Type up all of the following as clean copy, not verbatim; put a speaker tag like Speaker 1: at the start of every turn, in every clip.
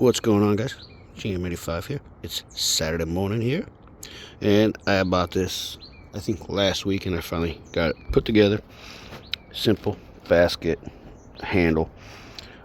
Speaker 1: What's going on, guys? GM85 here. It's Saturday morning here, and I bought this I think last week, and I finally got it put together. Simple basket handle.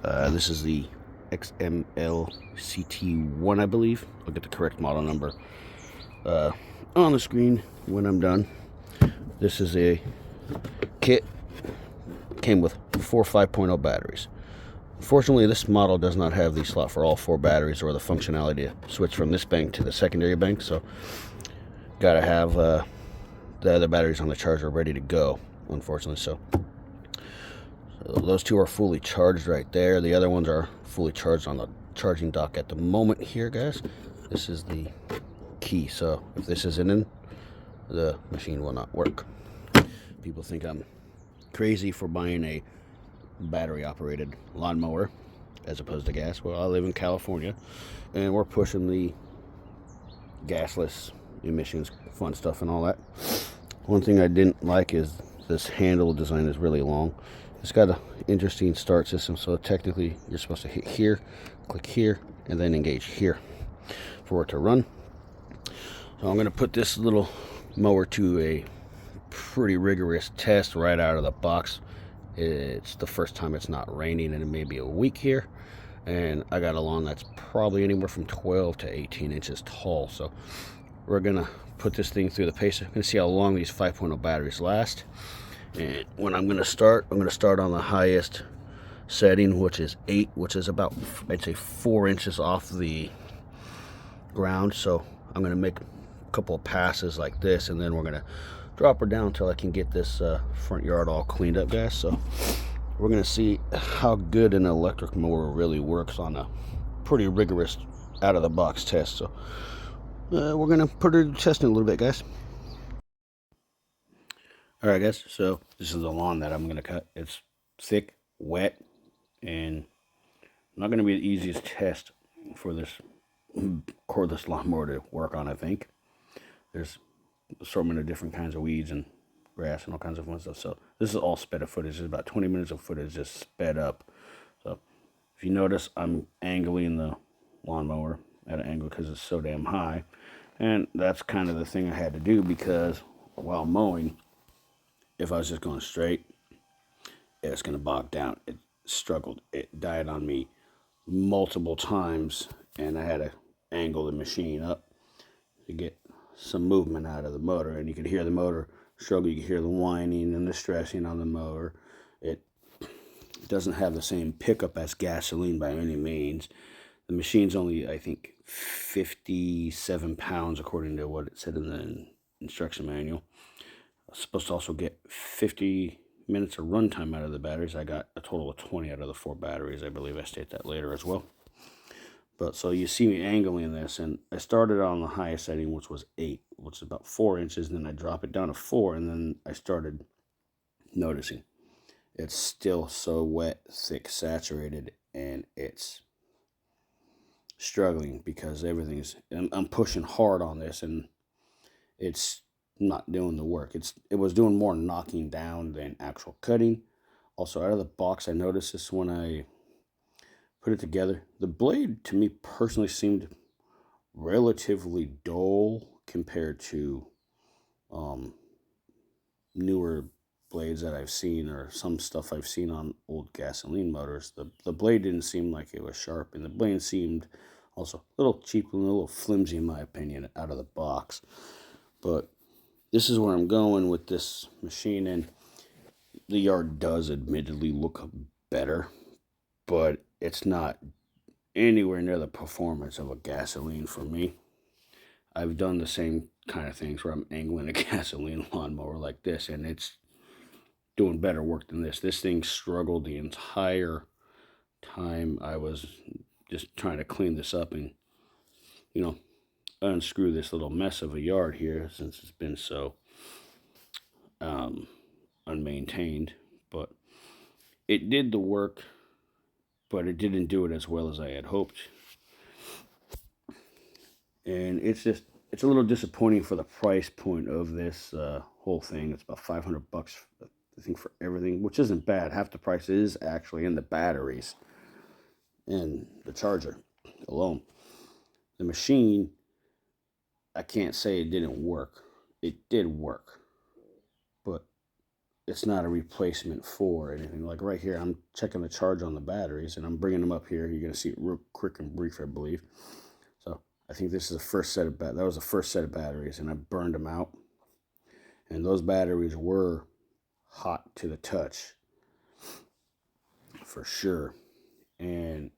Speaker 1: This is the XMLCT1, I believe. I'll get the correct model number on the screen when I'm done. This is a kit. Came with 4 5.0 batteries. Fortunately, this model does not have the slot for all 4 batteries or the functionality to switch from this bank to the secondary bank, so gotta have the other batteries on the charger ready to go, unfortunately. So those two are fully charged right there. The other ones are fully charged on the charging dock at the moment here, guys. This is the key, so if this isn't in, the machine will not work. People think I'm crazy for buying a battery operated lawnmower as opposed to gas. Well, I live in California and we're pushing the gasless emissions, fun stuff and all that. One thing I didn't like is this handle design is really long. It's got an interesting start system, so technically you're supposed to hit here, click here, and then engage here for it to run. So I'm going to put this little mower to a pretty rigorous test right out of the box. It's the first time it's not raining in maybe a week here, and I got a lawn that's probably anywhere from 12 to 18 inches tall. So we're gonna put this thing through the pacer. I'm gonna see how long these 5.0 batteries last, and when I'm gonna start on the highest setting, which is 8, which is about, I'd say, 4 inches off the ground. So I'm gonna make a couple of passes like this, and then we're gonna drop her down until I can get this front yard all cleaned up, guys. So we're gonna see how good an electric mower really works on a pretty rigorous out of the box test. So we're gonna put her to testing a little bit, guys. All right, guys, so this is the lawn that I'm gonna cut. It's thick, wet, and not gonna be the easiest test for this cordless lawnmower to work on. I think there's assortment of different kinds of weeds and grass and all kinds of fun stuff. So this is all sped up footage. It's about 20 minutes of footage just sped up. So if you notice, I'm angling the lawnmower at an angle because it's so damn high, and that's kind of the thing I had to do, because while mowing, if I was just going straight, it's going to bog down. It struggled. It died on me multiple times, and I had to angle the machine up to get some movement out of the motor. And you could hear the motor struggle. You could hear the whining and the stressing on the mower. It doesn't have the same pickup as gasoline by any means. The machine's only, I think, 57 pounds according to what it said in the instruction manual. I was supposed to also get 50 minutes of runtime out of the batteries. I got a total of 20 out of the 4 batteries. I believe I state that later as well. But so you see me angling this, and I started on the highest setting, which was 8, which is about 4 inches, and then I drop it down to 4, and then I started noticing it's still so wet, thick, saturated, and it's struggling because I'm pushing hard on this, and it's not doing the work. It was doing more knocking down than actual cutting. Also, out of the box, I noticed this when I put it together. The blade, to me personally, seemed relatively dull compared to newer blades that I've seen, or some stuff I've seen on old gasoline motors. The blade didn't seem like it was sharp, and the blade seemed also a little cheap and a little flimsy, in my opinion, out of the box. But this is where I'm going with this machine, and the yard does admittedly look better, but it's not anywhere near the performance of a gasoline for me. I've done the same kind of things where I'm angling a gasoline lawnmower like this, and it's doing better work than this. This thing struggled the entire time I was just trying to clean this up and, unscrew this little mess of a yard here, since it's been so unmaintained. But it did the work, but it didn't do it as well as I had hoped. And it's a little disappointing for the price point of this whole thing. It's about $500, I think, for everything, which isn't bad. Half the price is actually in the batteries and the charger. alone. The machine, I can't say it didn't work. It did work, but it's not a replacement for anything. Like right here, I'm checking the charge on the batteries, and I'm bringing them up here. You're gonna see it real quick and brief, I believe. So I think this is the first set of that was the first set of batteries, and I burned them out. And those batteries were hot to the touch, for sure. And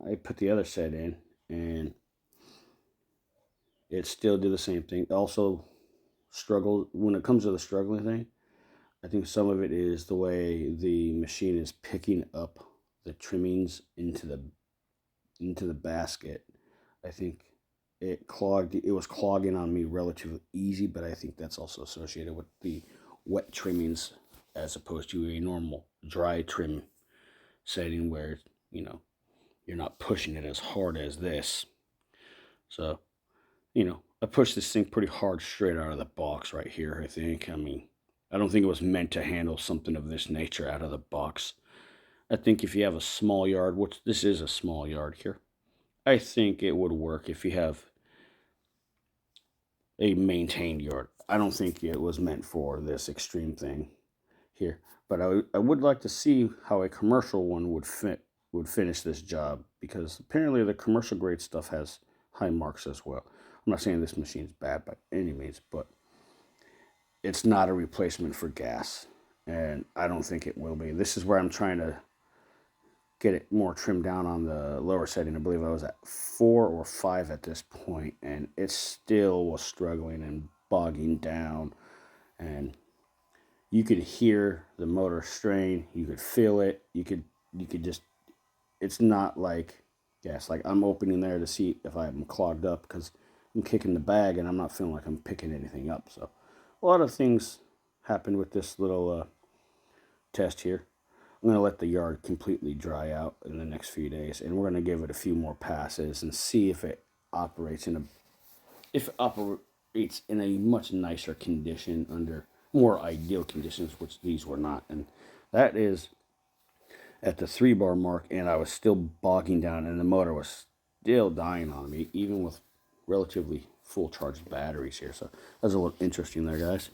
Speaker 1: I put the other set in, and it still did the same thing. Also, struggled when it comes to the struggling thing. I think some of it is the way the machine is picking up the trimmings into the basket. I think it was clogging on me relatively easy, but I think that's also associated with the wet trimmings as opposed to a normal dry trim setting where, you know, you're not pushing it as hard as this. So, I pushed this thing pretty hard straight out of the box right here, I think. I mean, I don't think it was meant to handle something of this nature out of the box. I think if you have a small yard, which this is a small yard here, I think it would work if you have a maintained yard. I don't think it was meant for this extreme thing here, but I would like to see how a commercial one would finish this job, because apparently the commercial grade stuff has high marks as well. I'm not saying this machine's bad by any means, but it's not a replacement for gas, and I don't think it will be. This is where I'm trying to get it more trimmed down on the lower setting. I believe I was at 4 or 5 at this point, and it still was struggling and bogging down, and you could hear the motor strain, you could feel it, you could just, it's not like gas. Like I'm opening there to see if I'm clogged up, because I'm kicking the bag and I'm not feeling like I'm picking anything up. So a lot of things happened with this little test here. I'm going to let the yard completely dry out in the next few days, and we're going to give it a few more passes and see if it operates in a much nicer condition under more ideal conditions, which these were not. And that is at the 3 bar mark, and I was still bogging down, and the motor was still dying on me, even with relatively full charged batteries here. So that's a little interesting there, guys.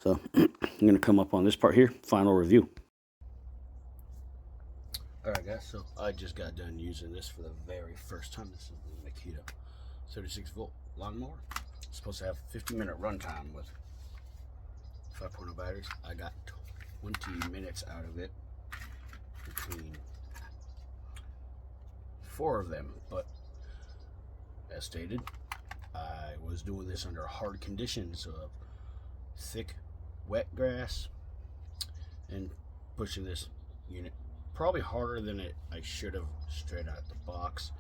Speaker 1: So I'm going to come up on this part here, final review. Alright guys, so I just got done using this for the very first time. This is the Makita 36-volt lawnmower. It's supposed to have 50-minute runtime with 5.0 batteries. I got 20 minutes out of it between 4 of them, but as stated, I was doing this under hard conditions of thick, wet grass and pushing this unit probably harder than I should have straight out the box.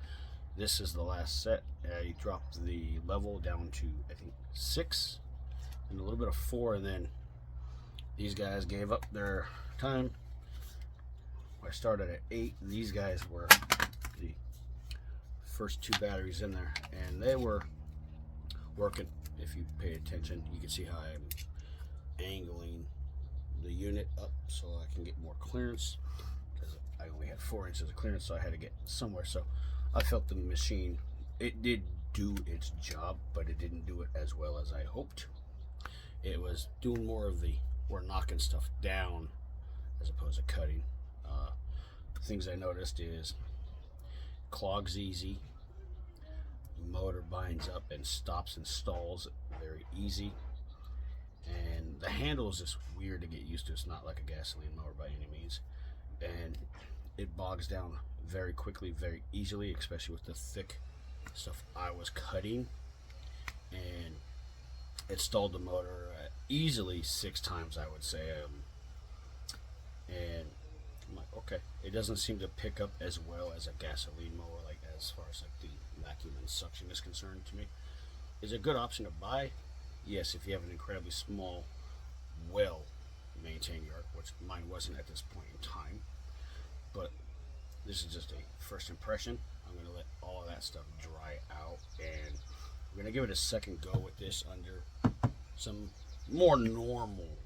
Speaker 1: This is the last set. I dropped the level down to, I think, 6 and a little bit of 4, and then these guys gave up their time. I started at 8. These guys were the first 2 batteries in there, and they were working. If you pay attention, you can see how I'm angling the unit up so I can get more clearance, because I only had 4 inches of clearance, so I had to get somewhere. So I felt the machine, it did do its job, but it didn't do it as well as I hoped. It was doing more of the, we're knocking stuff down as opposed to cutting. Things I noticed is clogs easy, motor binds up and stops and stalls very easy, and the handle is just weird to get used to. It's not like a gasoline mower by any means, and it bogs down very quickly, very easily, especially with the thick stuff I was cutting, and it stalled the motor easily 6 times, I would say. And I'm like, okay, it doesn't seem to pick up as well as a gasoline mower, like as far as like the vacuum and suction is concerned. To me, is a good option to buy. Yes, if you have an incredibly small, well maintained yard, which mine wasn't at this point in time. But this is just a first impression. I'm going to let all of that stuff dry out, and we're going to give it a second go with this under some more normal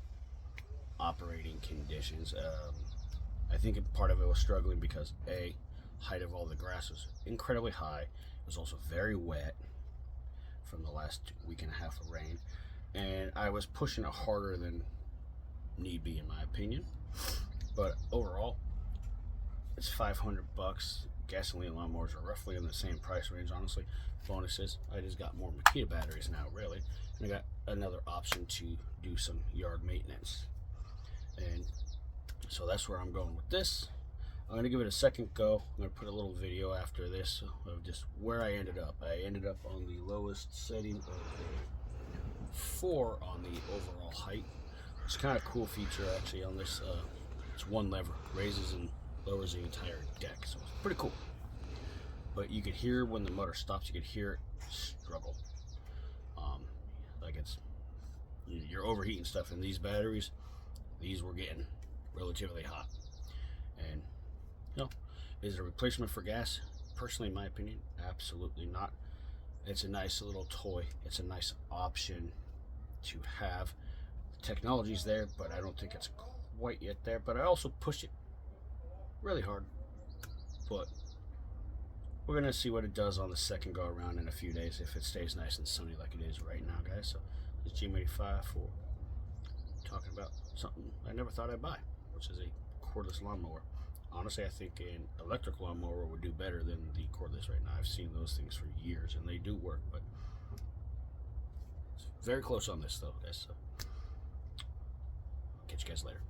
Speaker 1: operating conditions. I think part of it was struggling because A, height of all the grass was incredibly high. It was also very wet from the last week and a half of rain, and I was pushing it harder than need be, in my opinion. But overall, it's 500 bucks. Gasoline lawnmowers are roughly in the same price range, honestly. Bonus is I just got more Makita batteries now, really, and I got another option to do some yard maintenance. And so that's where I'm going with this. I'm going to give it a second go. I'm going to put a little video after this of just where I ended up. I ended up on the lowest setting of 4 on the overall height. It's kind of cool feature actually on this. It's one lever, raises and lowers the entire deck, so it's pretty cool. But you could hear when the motor stops, you could hear it struggle. Like you're overheating stuff, and these batteries, these were getting relatively hot. And you know, is it a replacement for gas? Personally, in my opinion, absolutely not. It's a nice little toy. It's a nice option to have. The technology's there, but I don't think it's quite yet there. But I also push it really hard. But we're gonna see what it does on the second go around in a few days, if it stays nice and sunny like it is right now, guys. So this GM85 for talking about something I never thought I'd buy, which is a cordless lawnmower. Honestly, I think an electric lawnmower would do better than the cordless right now. I've seen those things for years, and they do work, but it's very close on this, though, guys. So, catch you guys later.